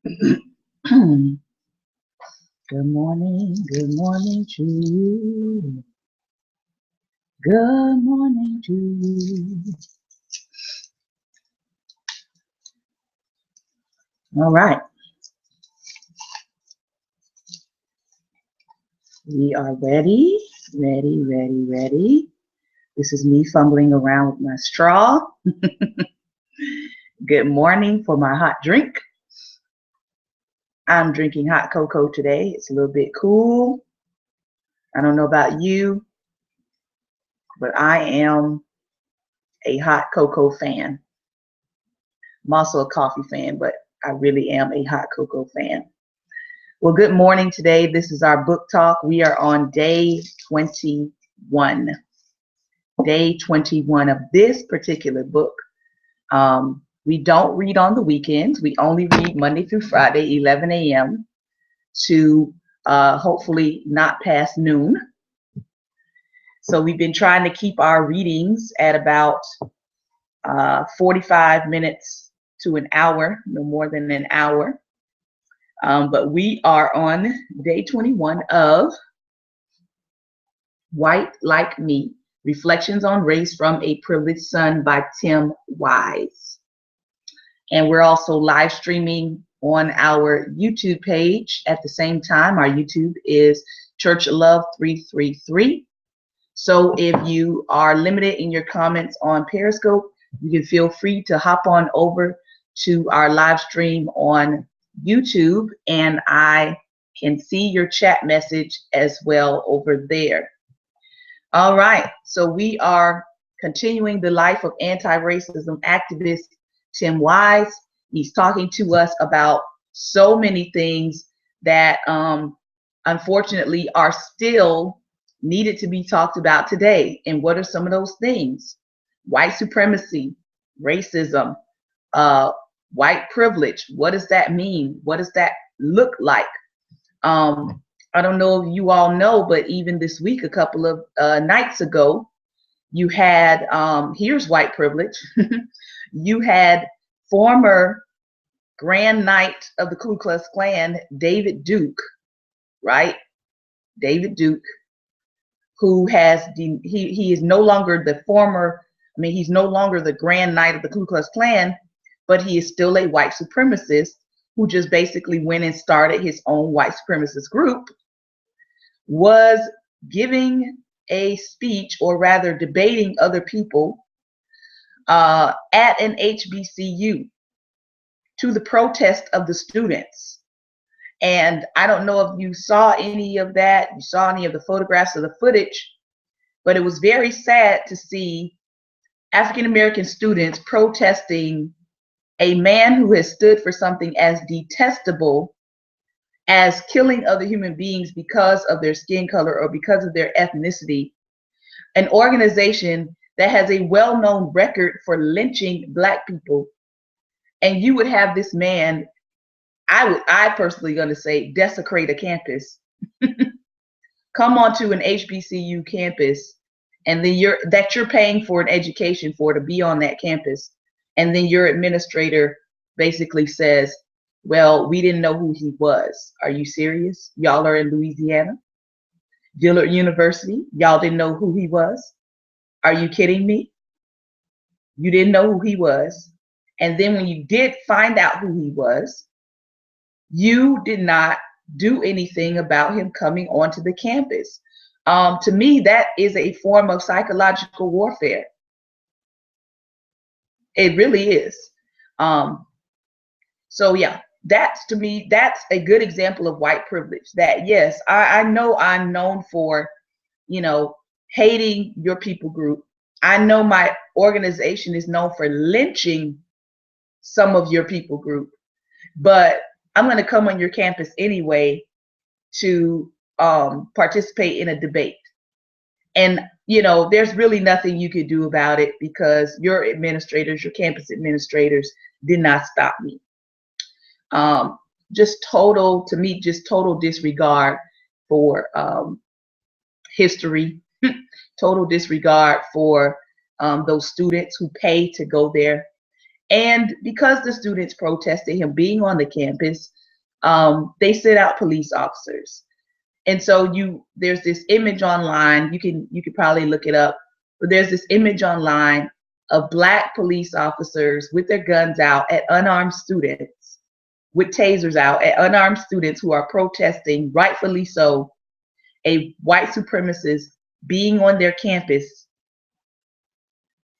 Good morning to you. Good morning to you. All right, we are ready. This is me fumbling around with my straw. Good morning for my hot drink. I'm drinking hot cocoa today. It's a little bit cool. I don't know about you, but I am a hot cocoa fan. I'm also a coffee fan, but I really am a hot cocoa fan. Well, good morning today. This is our book talk. We are on day 21. Day 21 of this particular book. We don't read on the weekends. We only read Monday through Friday, 11 a.m. to hopefully not past noon. So we've been trying to keep our readings at about 45 minutes to an hour, no more than an hour. But we are on day 21 of White Like Me, Reflections on Race from a Privileged Son by Tim Wise. And we're also live streaming on our YouTube page at the same time. Our YouTube is Church Love 333. So if you are limited in your comments on Periscope, you can feel free to hop on over to our live stream on YouTube, and I can see your chat message as well over there. All right, so we are continuing the life of anti-racism activist Tim Wise. He's talking to us about so many things that unfortunately are still needed to be talked about today. And what are some of those things? White supremacy, racism, white privilege. What does that mean? What does that look like? I don't know if you all know, but even this week, a couple of nights ago, you had, here's white privilege. You had former Grand Knight of the Ku Klux Klan, David Duke, right? David Duke, who has, he is no longer the former, he's no longer the Grand Knight of the Ku Klux Klan, but he is still a white supremacist who just basically went and started his own white supremacist group, was giving a speech, or rather debating other people at an HBCU to the protest of the students. And I don't know if you saw any of that, you saw any of the photographs of the footage, but it was very sad to see African American students protesting a man who has stood for something as detestable as killing other human beings because of their skin color or because of their ethnicity, an organization that has a well-known record for lynching Black people. And you would have this man, I personally gonna say, desecrate a campus, come onto an HBCU campus, and then you're paying for an education for to be on that campus, and then your administrator basically says, well, we didn't know who he was. Are you serious? Y'all are in Louisiana, Dillard University. Y'all didn't know who he was? Are you kidding me? You didn't know who he was. And then when you did find out who he was, you did not do anything about him coming onto the campus. To me, that is a form of psychological warfare. It really is. So yeah, that's, to me, that's a good example of white privilege. That, yes, I know I'm known for, hating your people group. I know my organization is known for lynching some of your people group, but I'm going to come on your campus anyway to participate in a debate. And, there's really nothing you could do about it because your administrators, your campus administrators did not stop me. Just total disregard for history, total disregard for those students who pay to go there. And because the students protested him being on the campus, they sent out police officers. And so there's this image online. You could probably look it up, but there's this image online of Black police officers with their guns out at unarmed students, with tasers out at unarmed students who are protesting, rightfully so, a white supremacist being on their campus.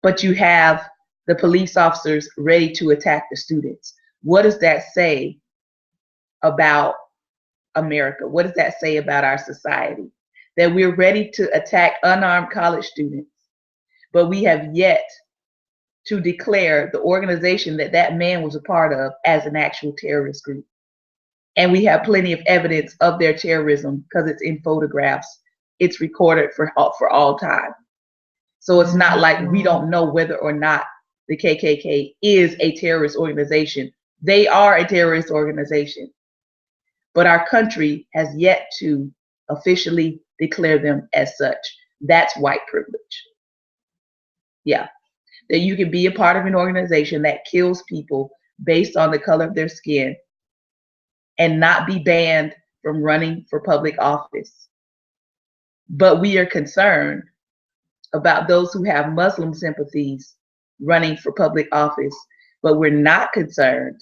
But you have the police officers ready to attack the students. What does that say about America? What does that say about our society? That we're ready to attack unarmed college students, but we have yet to declare the organization that that man was a part of as an actual terrorist group. And we have plenty of evidence of their terrorism because it's in photographs. It's recorded for all time. So it's not like we don't know whether or not the KKK is a terrorist organization. They are a terrorist organization. But our country has yet to officially declare them as such. That's white privilege. Yeah. That you can be a part of an organization that kills people based on the color of their skin and not be banned from running for public office. But we are concerned about those who have Muslim sympathies running for public office, but we're not concerned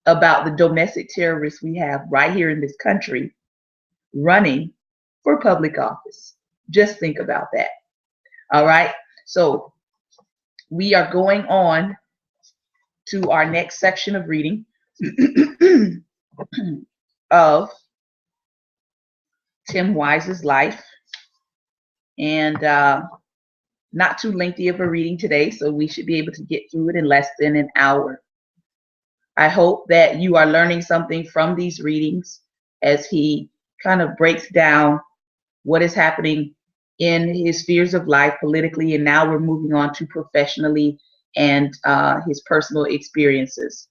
about the domestic terrorists we have right here in this country running for public office. Just think about that. All right. So we are going on to our next section of reading of Tim Wise's life. And not too lengthy of a reading today, so we should be able to get through it in less than an hour. I hope that you are learning something from these readings as he kind of breaks down what is happening in his spheres of life politically, and now we're moving on to professionally and his personal experiences.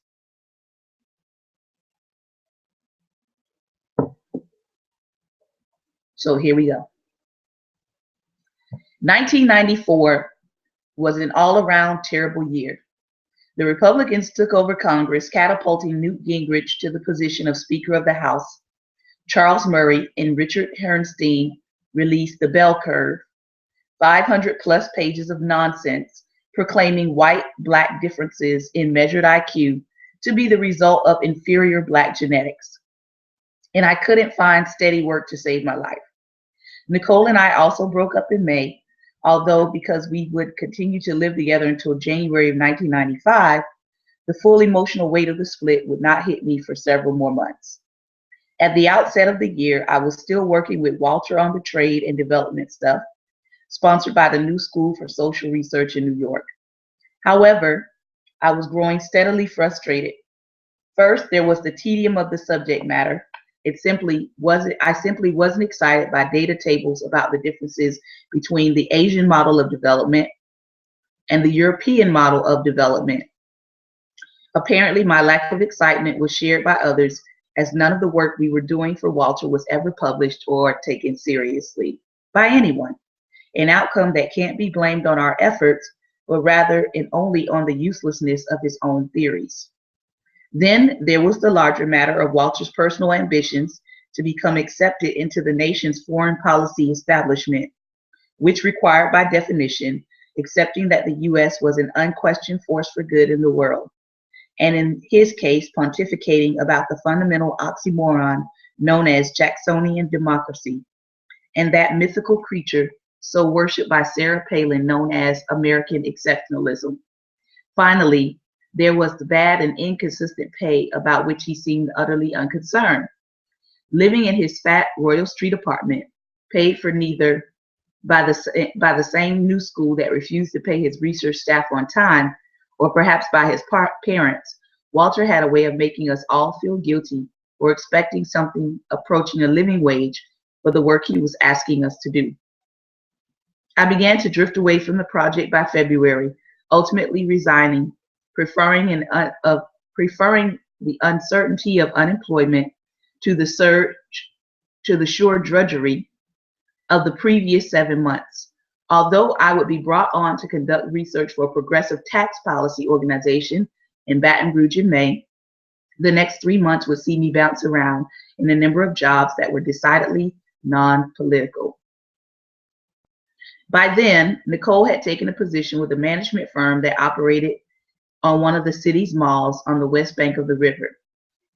So here we go. 1994 was an all-around terrible year. The Republicans took over Congress, catapulting Newt Gingrich to the position of Speaker of the House. Charles Murray and Richard Herrnstein released The Bell Curve, 500-plus pages of nonsense proclaiming white-black differences in measured IQ to be the result of inferior black genetics. And I couldn't find steady work to save my life. Nicole and I also broke up in May, although because we would continue to live together until January of 1995, the full emotional weight of the split would not hit me for several more months. At the outset of the year, I was still working with Walter on the trade and development stuff, sponsored by the New School for Social Research in New York. However, I was growing steadily frustrated. First, there was the tedium of the subject matter. I simply wasn't excited by data tables about the differences between the Asian model of development and the European model of development. Apparently, my lack of excitement was shared by others, as none of the work we were doing for Walter was ever published or taken seriously by anyone, an outcome that can't be blamed on our efforts, but rather and only on the uselessness of his own theories. Then there was the larger matter of Walter's personal ambitions to become accepted into the nation's foreign policy establishment, which required by definition accepting that the U.S. was an unquestioned force for good in the world, and in his case pontificating about the fundamental oxymoron known as Jacksonian democracy, and that mythical creature so worshipped by Sarah Palin known as American exceptionalism. Finally, there was the bad and inconsistent pay about which he seemed utterly unconcerned. Living in his fat Royal Street apartment, paid for neither by the same new school that refused to pay his research staff on time, or perhaps by his parents, Walter had a way of making us all feel guilty for expecting something approaching a living wage for the work he was asking us to do. I began to drift away from the project by February, ultimately resigning, preferring the uncertainty of unemployment to the sure drudgery of the previous 7 months. Although I would be brought on to conduct research for a progressive tax policy organization in Baton Rouge in May, the next 3 months would see me bounce around in a number of jobs that were decidedly non-political. By then, Nicole had taken a position with a management firm that operated on one of the city's malls on the west bank of the river.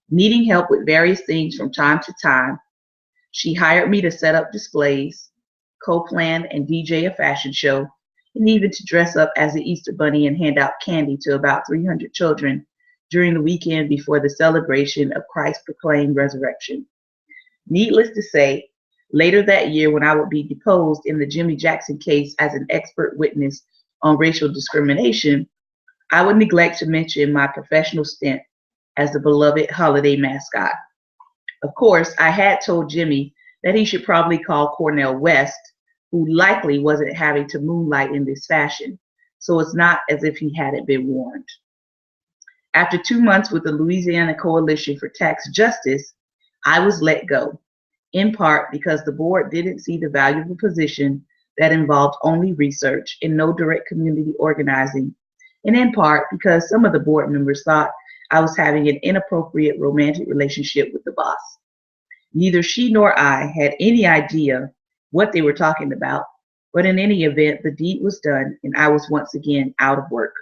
Needing help with various things from time to time, she hired me to set up displays, co-plan and DJ a fashion show, and even to dress up as the Easter Bunny and hand out candy to about 300 children during the weekend before the celebration of Christ's proclaimed resurrection. Needless to say, later that year, when I would be deposed in the Jimmy Jackson case as an expert witness on racial discrimination, I would neglect to mention my professional stint as the beloved holiday mascot. Of course, I had told Jimmy that he should probably call Cornel West, who likely wasn't having to moonlight in this fashion, so it's not as if he hadn't been warned. After 2 months with the Louisiana Coalition for Tax Justice, I was let go, in part because the board didn't see the valuable position that involved only research and no direct community organizing, and in part because some of the board members thought I was having an inappropriate romantic relationship with the boss. Neither she nor I had any idea what they were talking about, but in any event, the deed was done and I was once again out of work.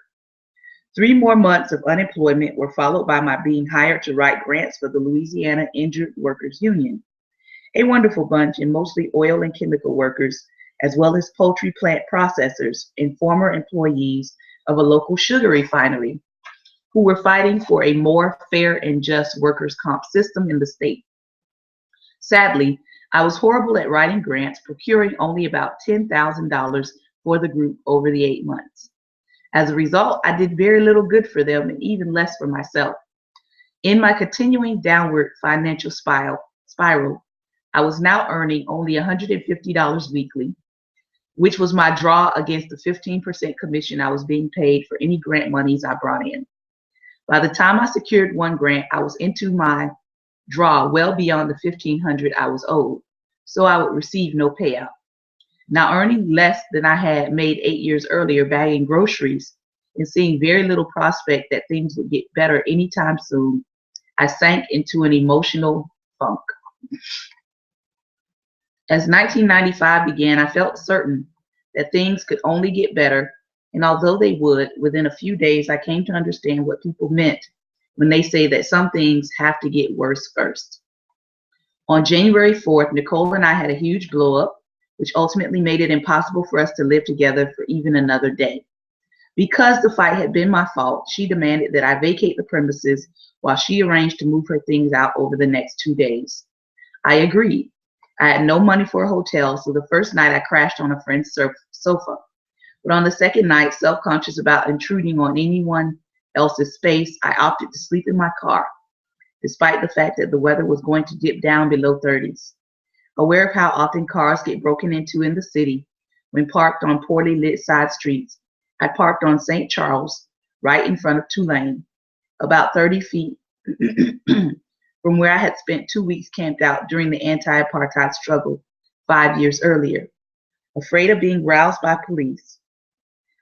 3 more months of unemployment were followed by my being hired to write grants for the Louisiana Injured Workers Union, a wonderful bunch and mostly oil and chemical workers, as well as poultry plant processors and former employees of a local sugar refinery who were fighting for a more fair and just workers' comp system in the state. Sadly, I was horrible at writing grants, procuring only about $10,000 for the group over the 8 months. As a result, I did very little good for them and even less for myself. In my continuing downward financial spiral, I was now earning only $150 weekly, which was my draw against the 15% commission I was being paid for any grant monies I brought in. By the time I secured one grant, I was into my draw well beyond the $1,500 I was owed, so I would receive no payout. Now earning less than I had made 8 years earlier bagging groceries and seeing very little prospect that things would get better anytime soon, I sank into an emotional funk. As 1995 began, I felt certain that things could only get better, and although they would, within a few days I came to understand what people meant when they say that some things have to get worse first. On January 4th, Nicole and I had a huge blow-up, which ultimately made it impossible for us to live together for even another day. Because the fight had been my fault, she demanded that I vacate the premises while she arranged to move her things out over the next 2 days. I agreed. I had no money for a hotel, so the first night I crashed on a friend's sofa. But on the second night, self-conscious about intruding on anyone else's space, I opted to sleep in my car, despite the fact that the weather was going to dip down below 30s. Aware of how often cars get broken into in the city when parked on poorly lit side streets, I parked on St. Charles, right in front of Tulane, about 30 feet from where I had spent 2 weeks camped out during the anti-apartheid struggle 5 years earlier. Afraid of being roused by police,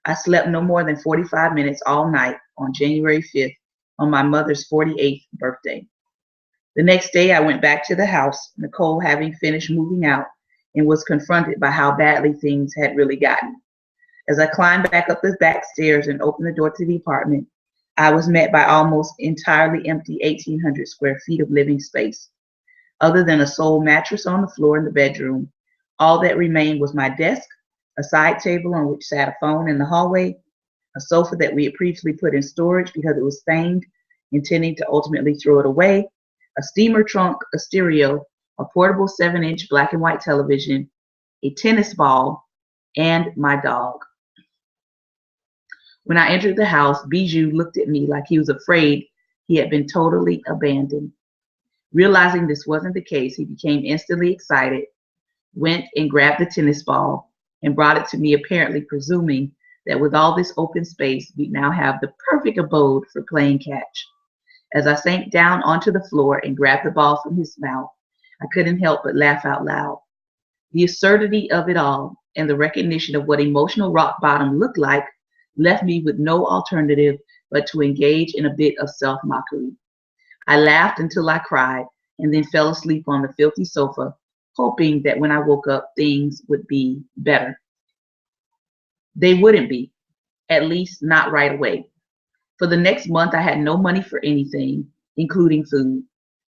I slept no more than 45 minutes all night on January 5th on my mother's 48th birthday. The next day, I went back to the house, Nicole having finished moving out, and was confronted by how badly things had really gotten. As I climbed back up the back stairs and opened the door to the apartment, I was met by almost entirely empty 1,800 square feet of living space. Other than a sole mattress on the floor in the bedroom, all that remained was my desk, a side table on which sat a phone in the hallway, a sofa that we had previously put in storage because it was stained, intending to ultimately throw it away, a steamer trunk, a stereo, a portable 7-inch black and white television, a tennis ball, and my dog. When I entered the house, Bijou looked at me like he was afraid he had been totally abandoned. Realizing this wasn't the case, he became instantly excited, went and grabbed the tennis ball, and brought it to me, apparently presuming that with all this open space, we'd now have the perfect abode for playing catch. As I sank down onto the floor and grabbed the ball from his mouth, I couldn't help but laugh out loud. The absurdity of it all, and the recognition of what emotional rock bottom looked like left me with no alternative but to engage in a bit of self-mockery. I laughed until I cried and then fell asleep on the filthy sofa, hoping that when I woke up, things would be better. They wouldn't be, at least not right away. For the next month, I had no money for anything, including food.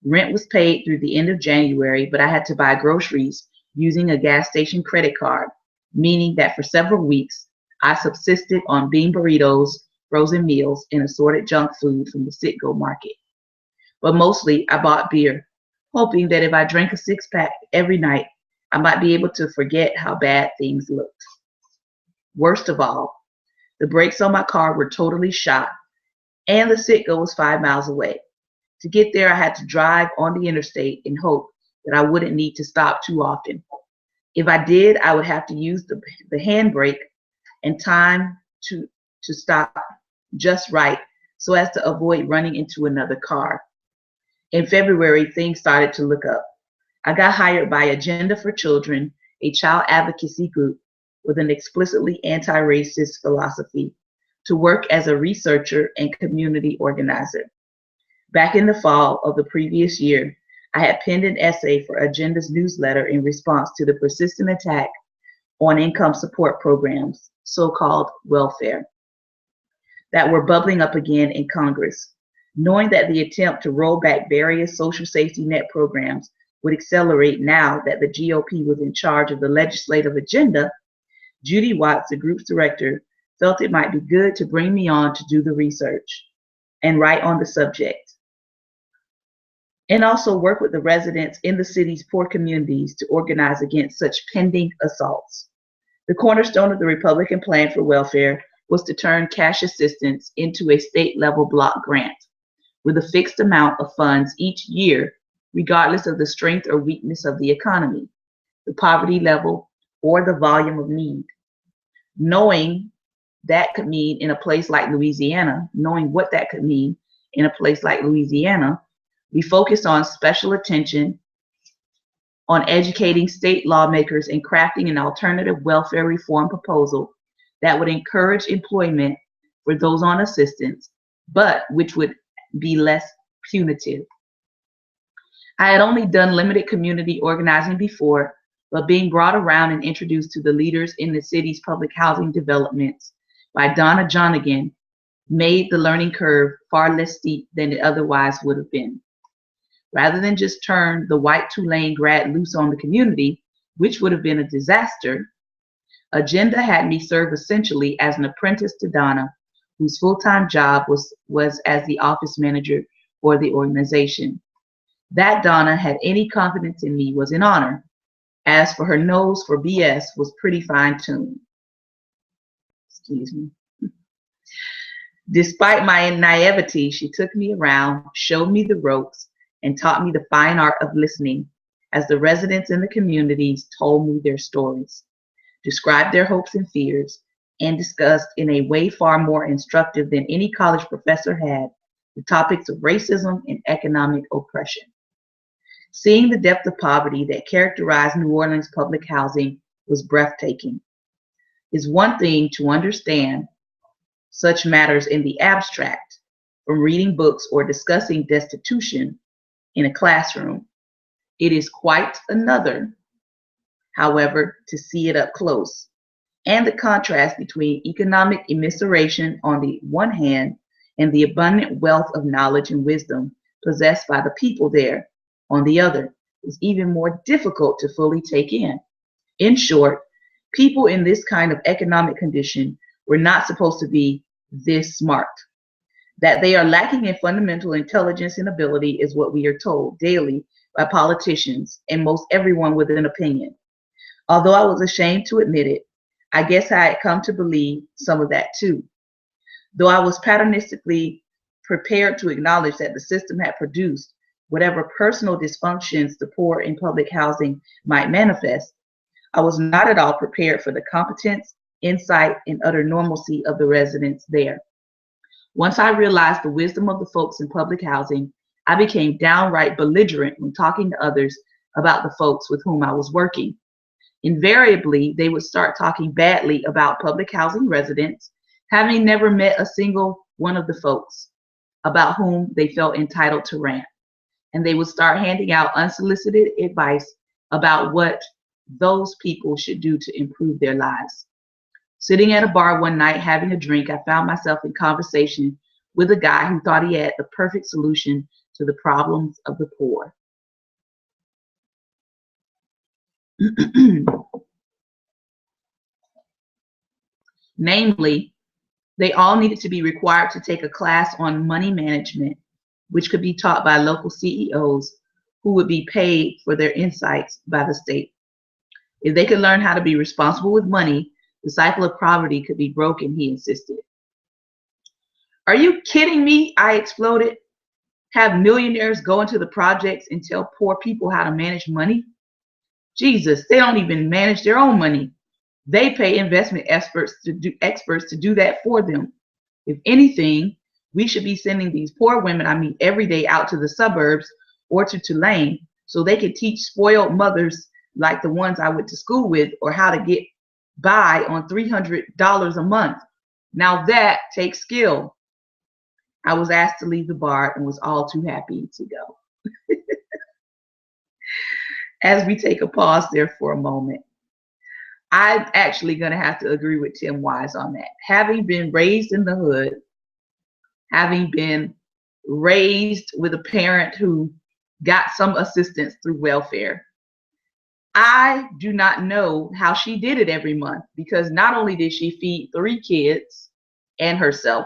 Rent was paid through the end of January, but I had to buy groceries using a gas station credit card, meaning that for several weeks, I subsisted on bean burritos, frozen meals, and assorted junk food from the Citgo market. But mostly, I bought beer, hoping that if I drank a six-pack every night, I might be able to forget how bad things looked. Worst of all, the brakes on my car were totally shot, and the Citgo was 5 miles away. To get there, I had to drive on the interstate and hope that I wouldn't need to stop too often. If I did, I would have to use the handbrake and time to stop just right so as to avoid running into another car. In February, things started to look up. I got hired by Agenda for Children, a child advocacy group with an explicitly anti-racist philosophy, to work as a researcher and community organizer. Back in the fall of the previous year, I had penned an essay for Agenda's newsletter in response to the persistent attack on income support programs, so-called welfare, that were bubbling up again in Congress. Knowing that the attempt to roll back various social safety net programs would accelerate now that the GOP was in charge of the legislative agenda, Judy Watts, the group's director, felt it might be good to bring me on to do the research and write on the subject, and also work with the residents in the city's poor communities to organize against such pending assaults. The cornerstone of the Republican plan for welfare was to turn cash assistance into a state-level block grant with a fixed amount of funds each year, regardless of the strength or weakness of the economy, the poverty level, or the volume of need. Knowing that could mean in a place like Louisiana, knowing what that could mean in a place like Louisiana, we focused on special attention on educating state lawmakers and crafting an alternative welfare reform proposal that would encourage employment for those on assistance, but which would be less punitive. I had only done limited community organizing before, but being brought around and introduced to the leaders in the city's public housing developments by Donna Jonigan made the learning curve far less steep than it otherwise would have been. Rather than just turn the white Tulane grad loose on the community, which would have been a disaster, Agenda had me serve essentially as an apprentice to Donna, whose full-time job was as the office manager for the organization. That Donna had any confidence in me was an honor. As for her nose for BS was pretty fine-tuned. Excuse me. Despite my naivety, she took me around, showed me the ropes, and taught me the fine art of listening as the residents in the communities told me their stories, described their hopes and fears, and discussed in a way far more instructive than any college professor had the topics of racism and economic oppression. Seeing the depth of poverty that characterized New Orleans public housing was breathtaking. It's one thing to understand such matters in the abstract, from reading books or discussing destitution in a classroom. It is quite another, however, to see it up close, and the contrast between economic immiseration on the one hand and the abundant wealth of knowledge and wisdom possessed by the people there on the other is even more difficult to fully take in. In short, people in this kind of economic condition were not supposed to be this smart. That they are lacking in fundamental intelligence and ability is what we are told daily by politicians and most everyone with an opinion. Although I was ashamed to admit it, I guess I had come to believe some of that too. Though I was patternistically prepared to acknowledge that the system had produced whatever personal dysfunctions the poor in public housing might manifest, I was not at all prepared for the competence, insight, and utter normalcy of the residents there. Once I realized the wisdom of the folks in public housing, I became downright belligerent when talking to others about the folks with whom I was working. Invariably, they would start talking badly about public housing residents, having never met a single one of the folks about whom they felt entitled to rant. And they would start handing out unsolicited advice about what those people should do to improve their lives. Sitting at a bar one night having a drink, I found myself in conversation with a guy who thought he had the perfect solution to the problems of the poor. Namely, they all needed to be required to take a class on money management, which could be taught by local CEOs who would be paid for their insights by the state. If they could learn how to be responsible with money, the cycle of poverty could be broken, he insisted. Are you kidding me? I exploded. Have millionaires go into the projects and tell poor people how to manage money? Jesus, they don't even manage their own money. They pay investment experts to do that for them. If anything, we should be sending these poor women I meet every day out to the suburbs or to Tulane so they can teach spoiled mothers like the ones I went to school with or how to get by on $300 a month. Now that takes skill. I was asked to leave the bar and was all too happy to go. As we take a pause there for a moment, I'm actually going to have to agree with Tim Wise on that. Having been raised in the hood, having been raised with a parent who got some assistance through welfare, I do not know how she did it every month, because not only did she feed 3 kids and herself,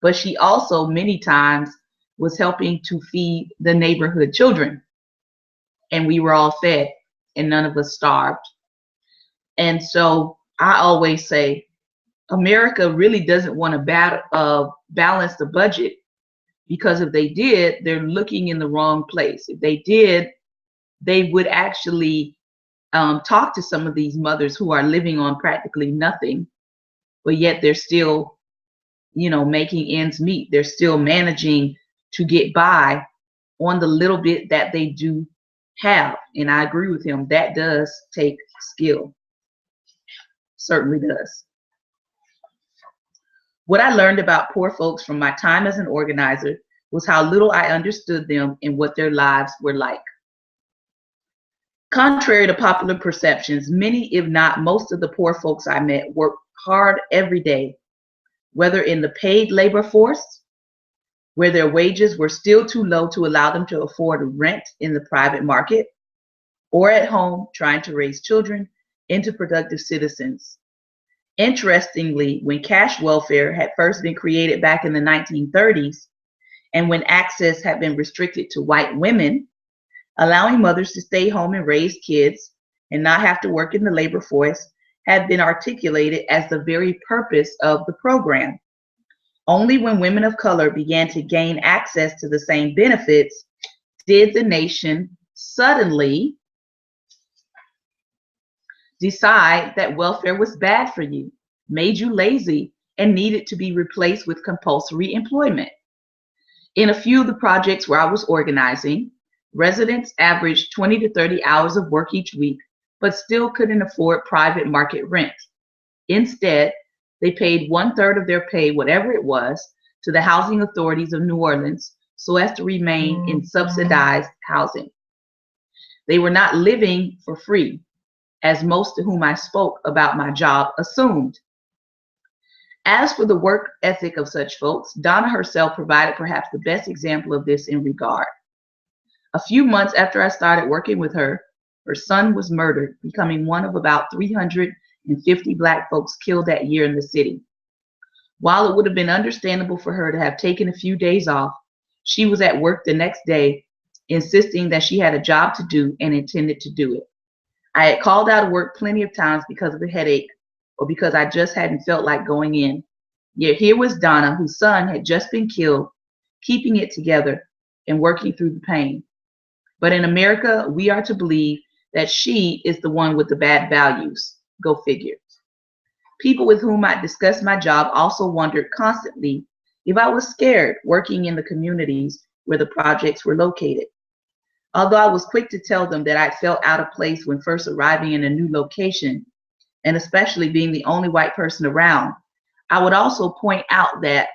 but she also many times was helping to feed the neighborhood children. And we were all fed and none of us starved. And so I always say, America really doesn't want to balance the budget, because if they did, they're looking in the wrong place. If they did, they would actually talk to some of these mothers who are living on practically nothing, but yet they're still, making ends meet. They're still managing to get by on the little bit that they do have. And I agree with him. That does take skill. Certainly does. What I learned about poor folks from my time as an organizer was how little I understood them and what their lives were like. Contrary to popular perceptions, many, if not most of the poor folks I met worked hard every day, whether in the paid labor force, where their wages were still too low to allow them to afford rent in the private market, or at home trying to raise children into productive citizens. Interestingly, when cash welfare had first been created back in the 1930s, and when access had been restricted to white women, allowing mothers to stay home and raise kids and not have to work in the labor force had been articulated as the very purpose of the program. Only when women of color began to gain access to the same benefits did the nation suddenly decide that welfare was bad for you, made you lazy, and needed to be replaced with compulsory employment. In a few of the projects where I was organizing, residents averaged 20 to 30 hours of work each week, but still couldn't afford private market rent. Instead, they paid 1/3 of their pay, whatever it was, to the housing authorities of New Orleans so as to remain in subsidized housing. They were not living for free, as most to whom I spoke about my job assumed. As for the work ethic of such folks, Donna herself provided perhaps the best example of this in regard. A few months after I started working with her, her son was murdered, becoming one of about 350 Black folks killed that year in the city. While it would have been understandable for her to have taken a few days off, she was at work the next day, insisting that she had a job to do and intended to do it. I had called out of work plenty of times because of a headache or because I just hadn't felt like going in. Yet here was Donna, whose son had just been killed, keeping it together and working through the pain. But in America, we are to believe that she is the one with the bad values. Go figure. People with whom I discussed my job also wondered constantly if I was scared working in the communities where the projects were located. Although I was quick to tell them that I felt out of place when first arriving in a new location, and especially being the only white person around, I would also point out that,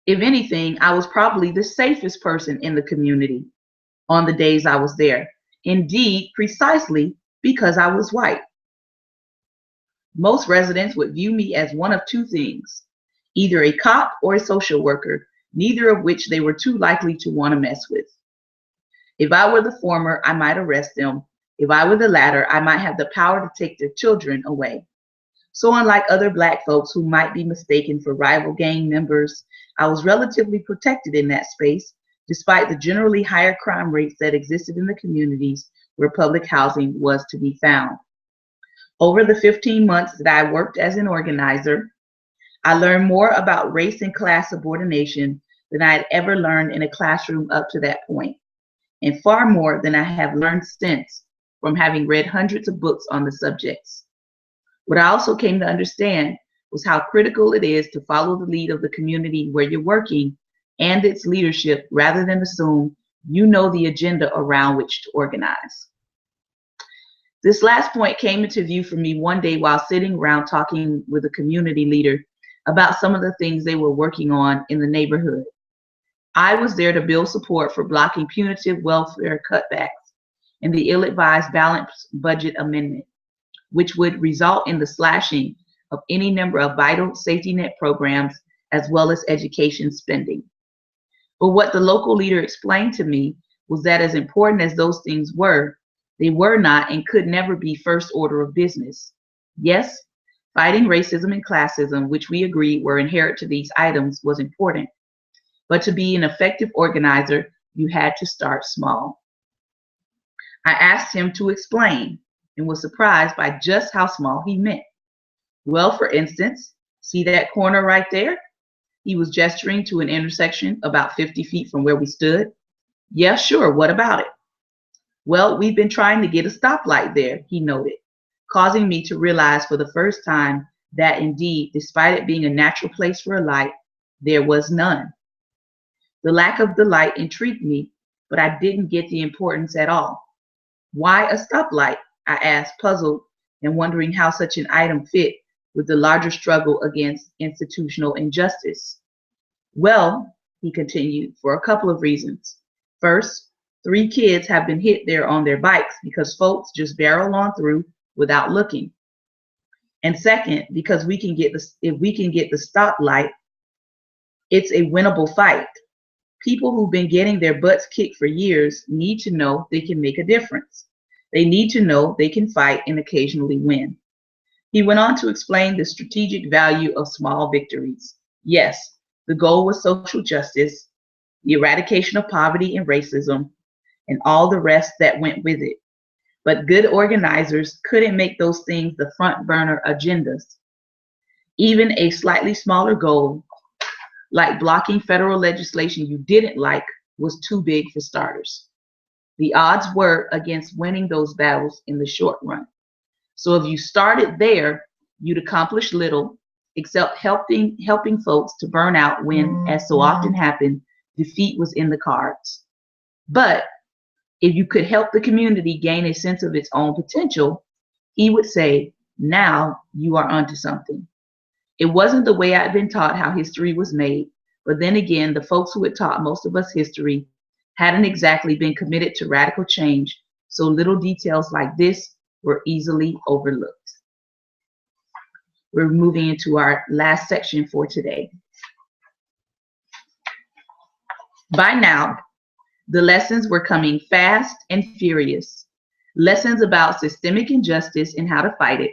if anything, I was probably the safest person in the community on the days I was there. Indeed, precisely because I was white. Most residents would view me as one of two things, either a cop or a social worker, neither of which they were too likely to want to mess with. If I were the former, I might arrest them. If I were the latter, I might have the power to take their children away. So unlike other black folks who might be mistaken for rival gang members, I was relatively protected in that space, despite the generally higher crime rates that existed in the communities where public housing was to be found. Over the 15 months that I worked as an organizer, I learned more about race and class subordination than I had ever learned in a classroom up to that point, and far more than I have learned since from having read hundreds of books on the subjects. What I also came to understand was how critical it is to follow the lead of the community where you're working and its leadership rather than assume you know the agenda around which to organize. This last point came into view for me one day while sitting around talking with a community leader about some of the things they were working on in the neighborhood. I was there to build support for blocking punitive welfare cutbacks and the ill-advised balanced budget amendment, which would result in the slashing of any number of vital safety net programs as well as education spending. But what the local leader explained to me was that as important as those things were, they were not and could never be first order of business. Yes, fighting racism and classism, which we agreed were inherent to these items, was important. But to be an effective organizer, you had to start small. I asked him to explain and was surprised by just how small he meant. Well, for instance, see that corner right there? He was gesturing to an intersection about 50 feet from where we stood. Yeah, sure, what about it? Well, we've been trying to get a stoplight there, he noted, causing me to realize for the first time that indeed, despite it being a natural place for a light, there was none. The lack of the light intrigued me, but I didn't get the importance at all. Why a stoplight? I asked, puzzled and wondering how such an item fit with the larger struggle against institutional injustice. Well, he continued, for a couple of reasons. First, 3 kids have been hit there on their bikes because folks just barrel on through without looking. And second, because if we can get the stoplight, it's a winnable fight. People who've been getting their butts kicked for years need to know they can make a difference. They need to know they can fight and occasionally win. He went on to explain the strategic value of small victories. Yes, the goal was social justice, the eradication of poverty and racism, and all the rest that went with it. But good organizers couldn't make those things the front burner agendas. Even a slightly smaller goal, like blocking federal legislation you didn't like, was too big for starters. The odds were against winning those battles in the short run. So if you started there, you'd accomplish little except helping folks to burn out when, as so often happened, defeat was in the cards. But if you could help the community gain a sense of its own potential, he would say, now you are onto something. It wasn't the way I'd been taught how history was made, but then again, the folks who had taught most of us history hadn't exactly been committed to radical change, so little details like this were easily overlooked. We're moving into our last section for today. By now, the lessons were coming fast and furious. Lessons about systemic injustice and how to fight it.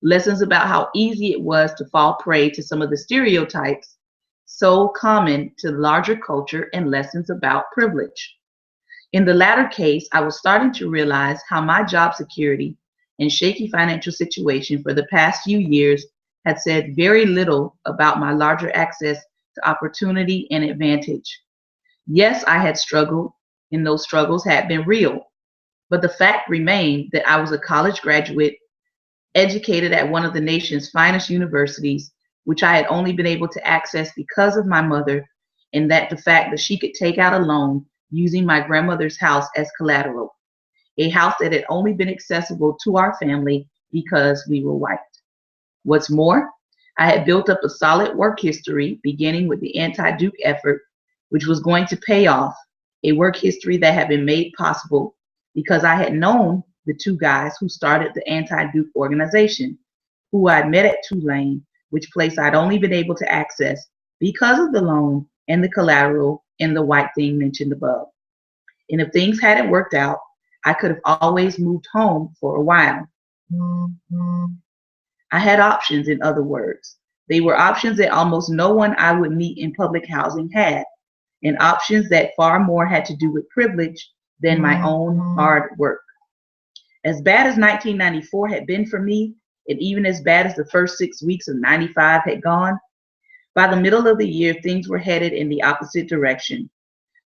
Lessons about how easy it was to fall prey to some of the stereotypes so common to larger culture, and lessons about privilege. In the latter case, I was starting to realize how my job security and shaky financial situation for the past few years had said very little about my larger access to opportunity and advantage. Yes, I had struggled, and those struggles had been real, but the fact remained that I was a college graduate, educated at one of the nation's finest universities, which I had only been able to access because of my mother, and that the fact that she could take out a loan using my grandmother's house as collateral, a house that had only been accessible to our family because we were white. What's more, I had built up a solid work history, beginning with the anti-Duke effort, which was going to pay off, a work history that had been made possible because I had known the two guys who started the anti-Duke organization, who I'd met at Tulane, which place I'd only been able to access because of the loan and the collateral and the white thing mentioned above. And if things hadn't worked out, I could have always moved home for a while. I had options, in other words. They were options that almost no one I would meet in public housing had, and options that far more had to do with privilege than my own hard work. As bad as 1994 had been for me, and even as bad as the first 6 weeks of 95 had gone, by the middle of the year, things were headed in the opposite direction.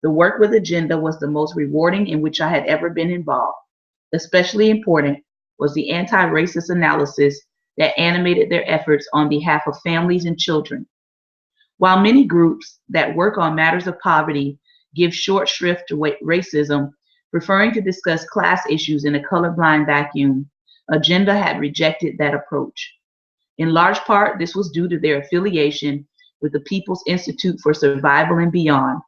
The work with Agenda was the most rewarding in which I had ever been involved. Especially important was the anti-racist analysis that animated their efforts on behalf of families and children. While many groups that work on matters of poverty give short shrift to racism, preferring to discuss class issues in a colorblind vacuum, Agenda had rejected that approach. In large part, this was due to their affiliation with the People's Institute for Survival and Beyond.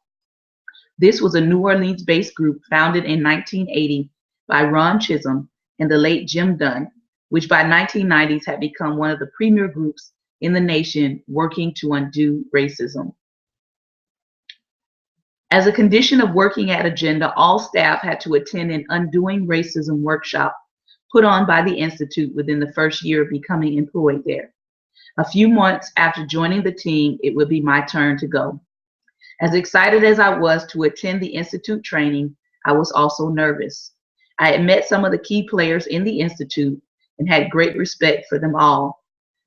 This was a New Orleans-based group founded in 1980 by Ron Chisholm and the late Jim Dunn, which by 1990s had become one of the premier groups in the nation working to undo racism. As a condition of working at Agenda, all staff had to attend an Undoing Racism workshop put on by the Institute within the first year of becoming employed there. A few months after joining the team, it would be my turn to go. As excited as I was to attend the Institute training, I was also nervous. I had met some of the key players in the Institute and had great respect for them all.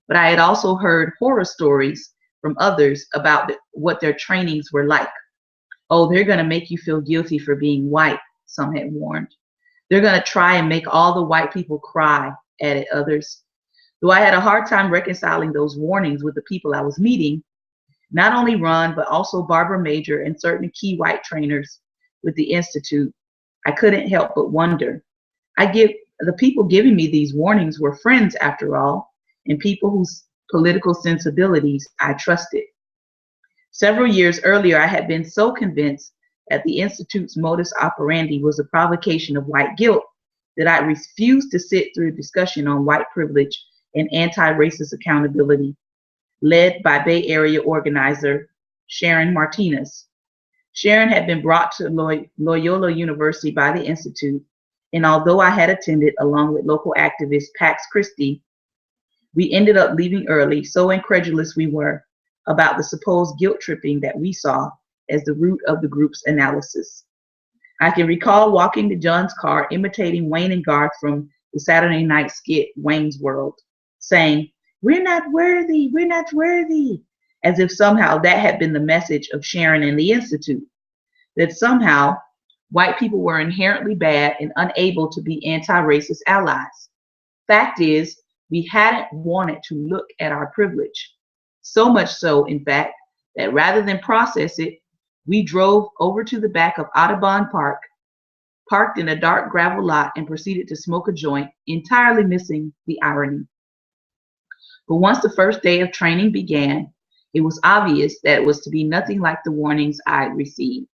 But I had also heard horror stories from others about what their trainings were like. Oh, they're going to make you feel guilty for being white, some had warned. They're going to try and make all the white people cry, added others. Though I had a hard time reconciling those warnings with the people I was meeting, not only Ron, but also Barbara Major and certain key white trainers with the Institute, I couldn't help but wonder. The people giving me these warnings were friends, after all, and people whose political sensibilities I trusted. Several years earlier, I had been so convinced that the Institute's modus operandi was a provocation of white guilt that I refused to sit through a discussion on white privilege and anti-racist accountability, led by Bay Area organizer Sharon Martinez. Sharon had been brought to Loyola University by the Institute, and although I had attended along with local activist Pax Christie, we ended up leaving early, so incredulous we were about the supposed guilt tripping that we saw as the root of the group's analysis. I can recall walking to John's car, imitating Wayne and Garth from the Saturday night skit Wayne's World, saying, "We're not worthy, we're not worthy," as if somehow that had been the message of Sharon and the Institute, that somehow white people were inherently bad and unable to be anti-racist allies. Fact is, we hadn't wanted to look at our privilege. So much so, in fact, that rather than process it, we drove over to the back of Audubon Park, parked in a dark gravel lot, and proceeded to smoke a joint, entirely missing the irony. But once the first day of training began, it was obvious that it was to be nothing like the warnings I had received.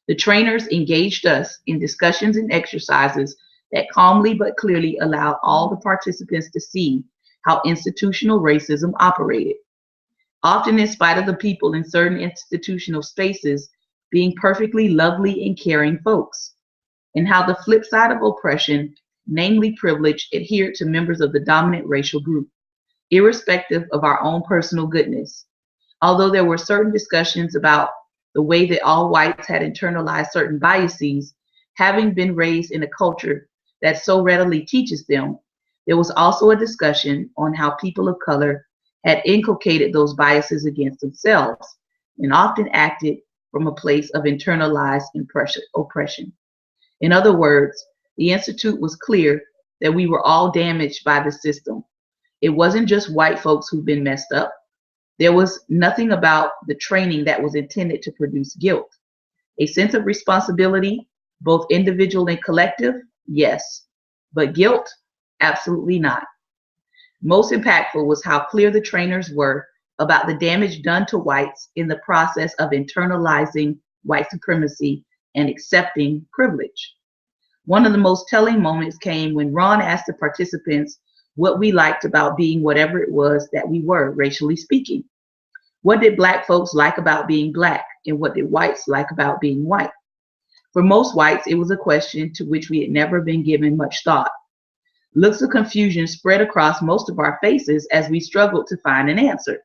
The trainers engaged us in discussions and exercises that calmly but clearly allowed all the participants to see how institutional racism operated, often in spite of the people in certain institutional spaces being perfectly lovely and caring folks, and how the flip side of oppression, namely privilege, adhered to members of the dominant racial group, irrespective of our own personal goodness. Although there were certain discussions about the way that all whites had internalized certain biases, having been raised in a culture that so readily teaches them, there was also a discussion on how people of color had inculcated those biases against themselves and often acted from a place of internalized oppression. In other words, the Institute was clear that we were all damaged by the system. It wasn't just white folks who'd been messed up. There was nothing about the training that was intended to produce guilt. A sense of responsibility, both individual and collective, yes. But guilt, absolutely not. Most impactful was how clear the trainers were about the damage done to whites in the process of internalizing white supremacy and accepting privilege. One of the most telling moments came when Ron asked the participants what we liked about being whatever it was that we were, racially speaking. What did Black folks like about being Black, and what did whites like about being white? For most whites, it was a question to which we had never been given much thought. Looks of confusion spread across most of our faces as we struggled to find an answer.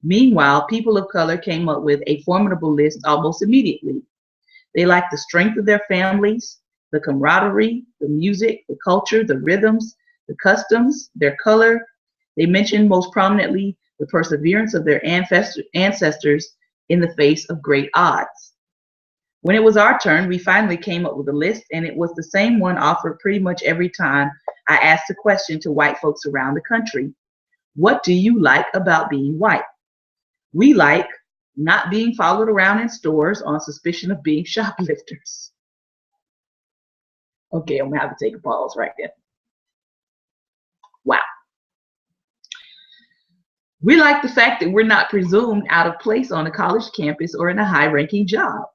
Meanwhile, people of color came up with a formidable list almost immediately. They liked the strength of their families, the camaraderie, the music, the culture, the rhythms, the customs, their color. They mentioned most prominently the perseverance of their ancestors in the face of great odds. When it was our turn, we finally came up with a list, and it was the same one offered pretty much every time I asked a question to white folks around the country. What do you like about being white? We like not being followed around in stores on suspicion of being shoplifters. Okay, I'm gonna have to take a pause right there. Wow. We like the fact that we're not presumed out of place on a college campus or in a high-ranking job.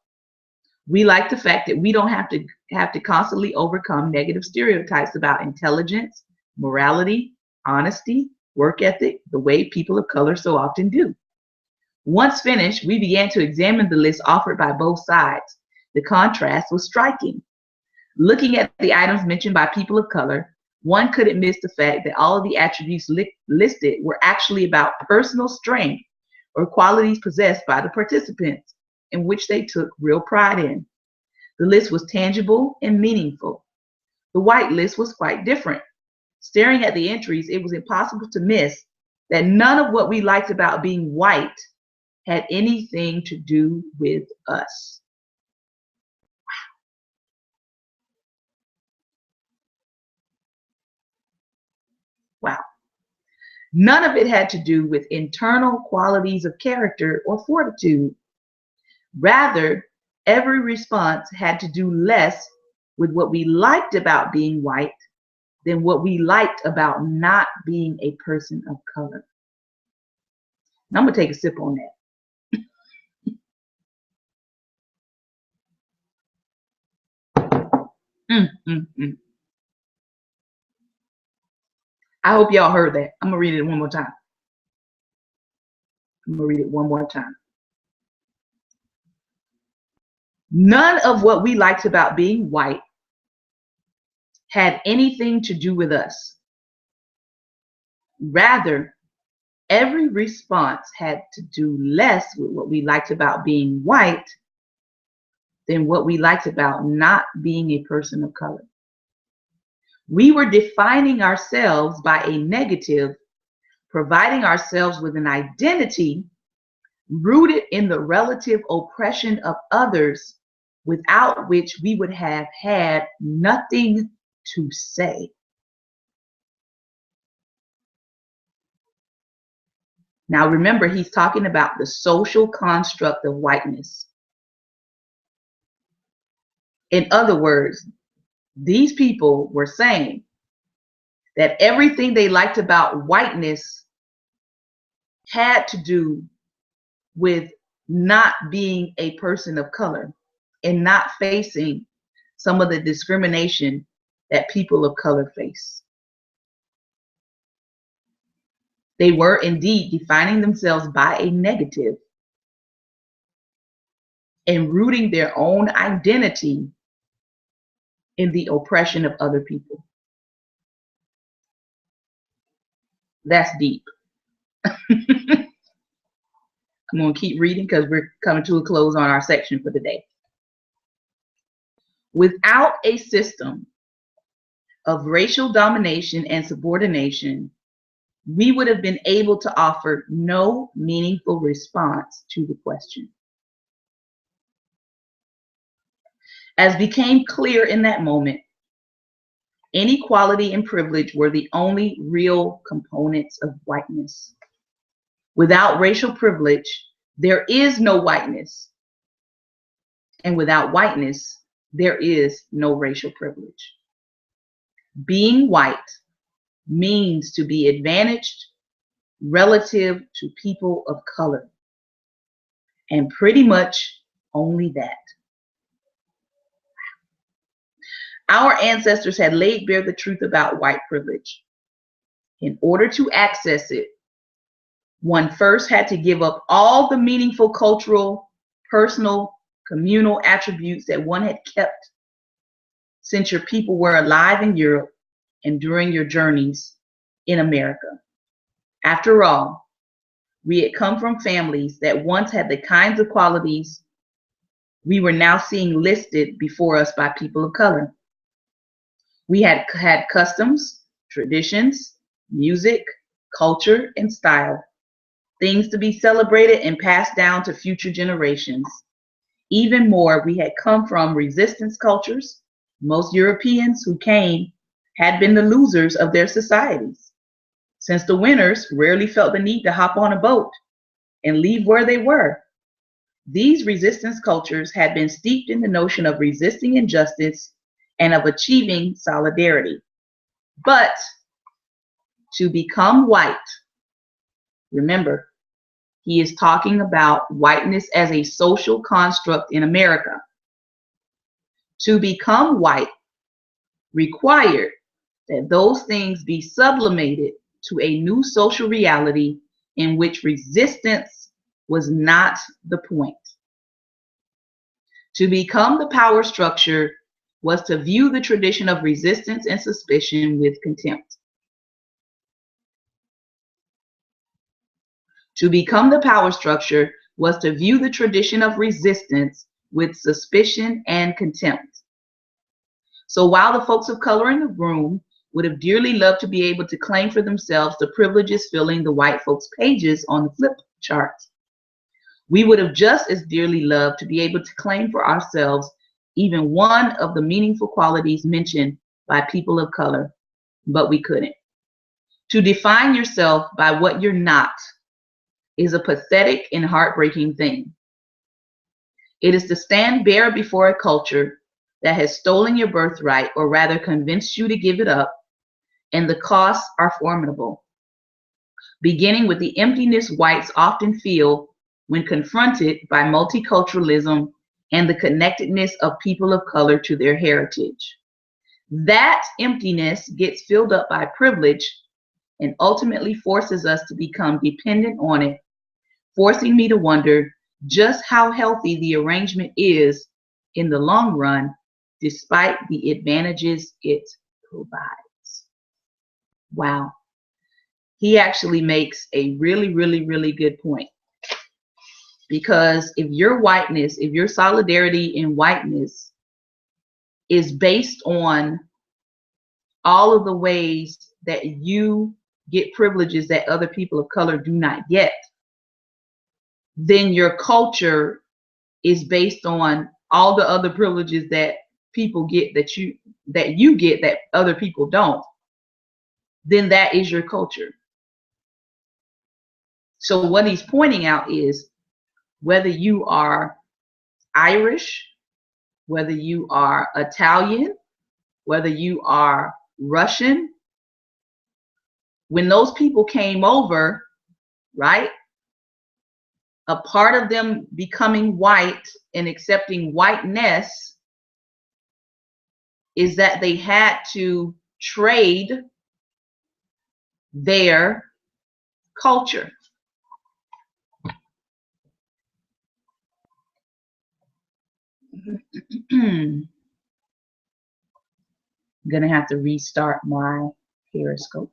We like the fact that we don't have to constantly overcome negative stereotypes about intelligence, morality, honesty, work ethic, the way people of color so often do. Once finished, we began to examine the list offered by both sides. The contrast was striking. Looking at the items mentioned by people of color, one couldn't miss the fact that all of the attributes listed were actually about personal strength or qualities possessed by the participants, in which they took real pride in. The list was tangible and meaningful. The white list was quite different. Staring at the entries, it was impossible to miss that none of what we liked about being white had anything to do with us. Wow. None of it had to do with internal qualities of character or fortitude. Rather, every response had to do less with what we liked about being white than what we liked about not being a person of color. Now I'm going to take a sip on that. I hope y'all heard that. I'm going to read it one more time. None of what we liked about being white had anything to do with us. Rather, every response had to do less with what we liked about being white than what we liked about not being a person of color. We were defining ourselves by a negative, providing ourselves with an identity rooted in the relative oppression of others, without which we would have had nothing to say. Now remember, he's talking about the social construct of whiteness. In other words, these people were saying that everything they liked about whiteness had to do with not being a person of color and not facing some of the discrimination that people of color face. They were indeed defining themselves by a negative and rooting their own identity in the oppression of other people. That's deep. I'm going to keep reading because we're coming to a close on our section for today. Without a system of racial domination and subordination, we would have been able to offer no meaningful response to the question. As became clear in that moment, inequality and privilege were the only real components of whiteness. Without racial privilege, there is no whiteness. And without whiteness, there is no racial privilege. Being white means to be advantaged relative to people of color. And pretty much only that. Our ancestors had laid bare the truth about white privilege. In order to access it, one first had to give up all the meaningful cultural, personal, communal attributes that one had kept since your people were alive in Europe and during your journeys in America. After all, we had come from families that once had the kinds of qualities we were now seeing listed before us by people of color. We had customs, traditions, music, culture, and style, things to be celebrated and passed down to future generations. Even more, we had come from resistance cultures. Most Europeans who came had been the losers of their societies, since the winners rarely felt the need to hop on a boat and leave where they were. These resistance cultures had been steeped in the notion of resisting injustice and of achieving solidarity. But to become white, remember, he is talking about whiteness as a social construct in America. To become white required that those things be sublimated to a new social reality in which resistance was not the point. To become the power structure was to view the tradition of resistance and suspicion with contempt. To become the power structure was to view the tradition of resistance with suspicion and contempt. So while the folks of color in the room would have dearly loved to be able to claim for themselves the privileges filling the white folks' pages on the flip chart, we would have just as dearly loved to be able to claim for ourselves even one of the meaningful qualities mentioned by people of color, but we couldn't. To define yourself by what you're not is a pathetic and heartbreaking thing. It is to stand bare before a culture that has stolen your birthright, or rather convinced you to give it up, and the costs are formidable, beginning with the emptiness whites often feel when confronted by multiculturalism and the connectedness of people of color to their heritage. That emptiness gets filled up by privilege and ultimately forces us to become dependent on it, forcing me to wonder just how healthy the arrangement is in the long run, despite the advantages it provides. Wow. He actually makes a really, really, really good point. Because if your whiteness, if your solidarity in whiteness is based on all of the ways that you get privileges that other people of color do not get, then your culture is based on all the other privileges that people get that you get that other people don't. Then that is your culture. So what he's pointing out is whether you are Irish, whether you are Italian, whether you are Russian, when those people came over, right, a part of them becoming white and accepting whiteness is that they had to trade their culture. I'm gonna have to restart my Periscope.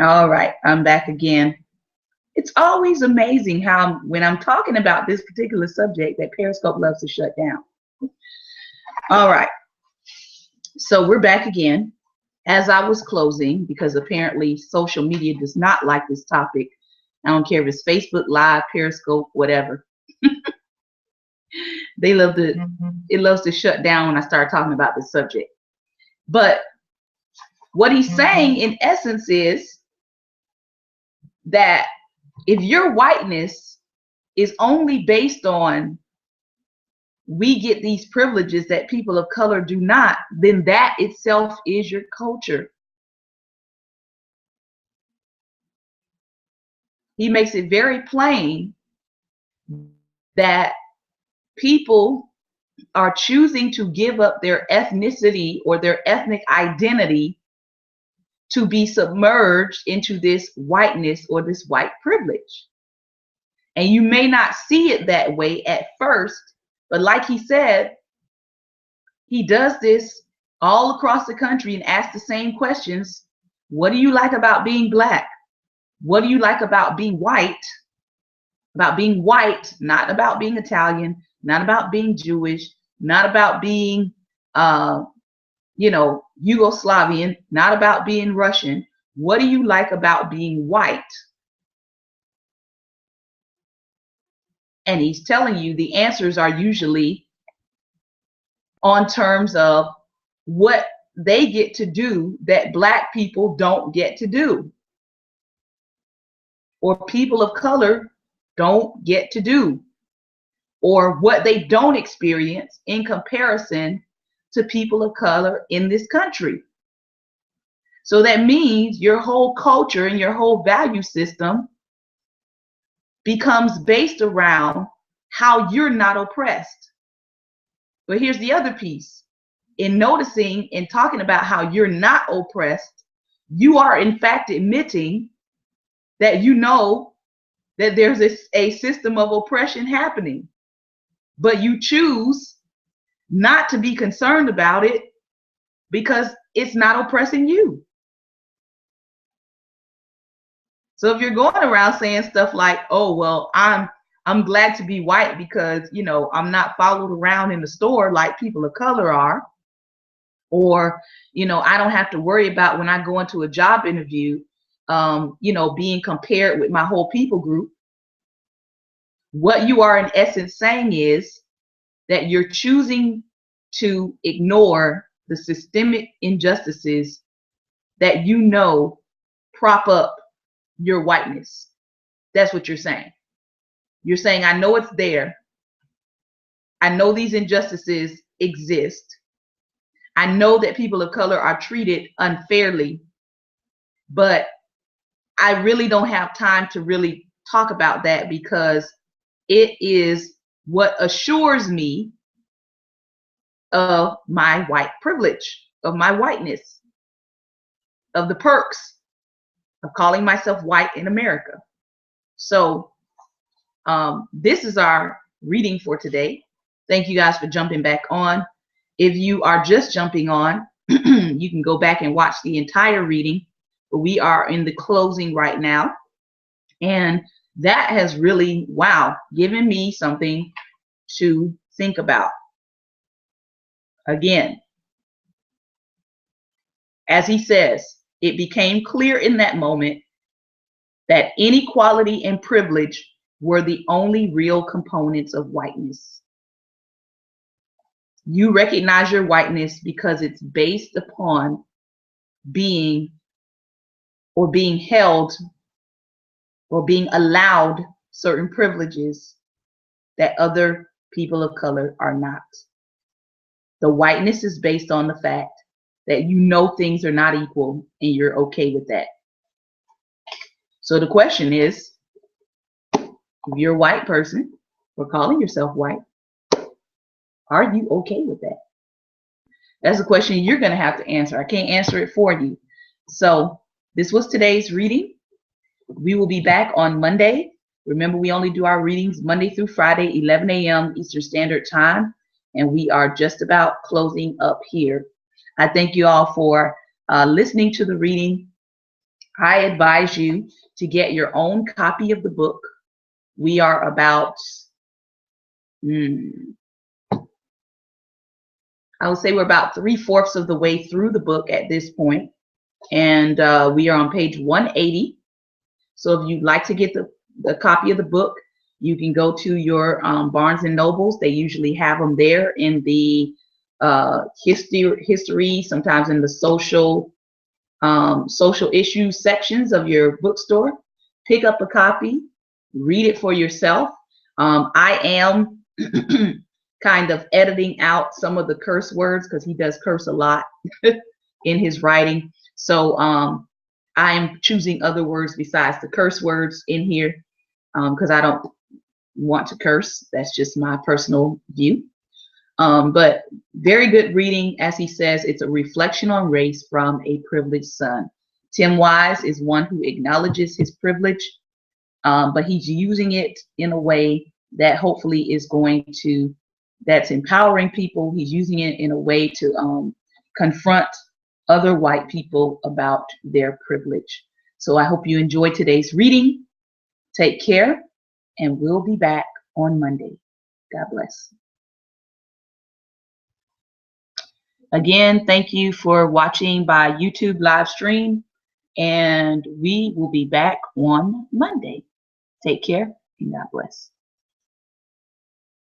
All right, I'm back again. It's always amazing how when I'm talking about this particular subject that Periscope loves to shut down. All right. So we're back again. As I was closing, because apparently social media does not like this topic. I don't care if it's Facebook Live, Periscope, whatever. They love to, it loves to shut down when I start talking about the subject. But what he's saying in essence is that if your whiteness is only based on we get these privileges that people of color do not, then that itself is your culture. He makes it very plain that people are choosing to give up their ethnicity or their ethnic identity to be submerged into this whiteness or this white privilege. And you may not see it that way at first, but like he said, he does this all across the country and asks the same questions. What do you like about being black? What do you like about being white? About being white, not about being Italian, not about being Jewish, not about being, Yugoslavian, not about being Russian. What do you like about being white? And he's telling you the answers are usually on terms of what they get to do that black people don't get to do, or people of color don't get to do, or what they don't experience in comparison to people of color in this country. So that means your whole culture and your whole value system becomes based around how you're not oppressed. But here's the other piece. In noticing and talking about how you're not oppressed, you are in fact admitting that you know that there's a system of oppression happening, but you choose not to be concerned about it because it's not oppressing you. So if you're going around saying stuff like, oh, well, I'm glad to be white because, I'm not followed around in the store like people of color are, or, I don't have to worry about when I go into a job interview, being compared with my whole people group. What you are in essence saying is that you're choosing to ignore the systemic injustices that prop up your whiteness. That's what you're saying. You're saying, I know it's there. I know these injustices exist. I know that people of color are treated unfairly, but I really don't have time to really talk about that because it is what assures me of my white privilege, of my whiteness, of the perks of calling myself white in America. So this is our reading for today. Thank you guys for jumping back on. If you are just jumping on, you can go back and watch the entire reading. But we are in the closing right now. And that has really, given me something to think about. Again, as he says, it became clear in that moment that inequality and privilege were the only real components of whiteness. You recognize your whiteness because it's based upon being held or being allowed certain privileges that other people of color are not. The whiteness is based on the fact that things are not equal and you're okay with that. So the question is, if you're a white person or calling yourself white, are you okay with that? That's a question you're going to have to answer. I can't answer it for you. So this was today's reading. We will be back on Monday. Remember, we only do our readings Monday through Friday, 11 a.m. Eastern Standard Time. And we are just about closing up here. I thank you all for listening to the reading. I advise you to get your own copy of the book. We are about I would say we're about 3/4 of the way through the book at this point, and we are on page 180. So if you'd like to get the copy of the book, you can go to your Barnes and Nobles. They usually have them there in the history, sometimes in the social issues sections of your bookstore. Pick up a copy, read it for yourself. I am kind of editing out some of the curse words because he does curse a lot in his writing. So I am choosing other words besides the curse words in here because I don't want to curse. That's just my personal view. But very good reading. As he says, it's a reflection on race from a privileged son. Tim Wise is one who acknowledges his privilege, but he's using it in a way that hopefully is going to, that's empowering people. He's using it in a way to confront other white people about their privilege. So I hope you enjoyed today's reading. Take care, and we'll be back on Monday. God bless. Again, thank you for watching by YouTube live stream, and we will be back on Monday. Take care, and God bless.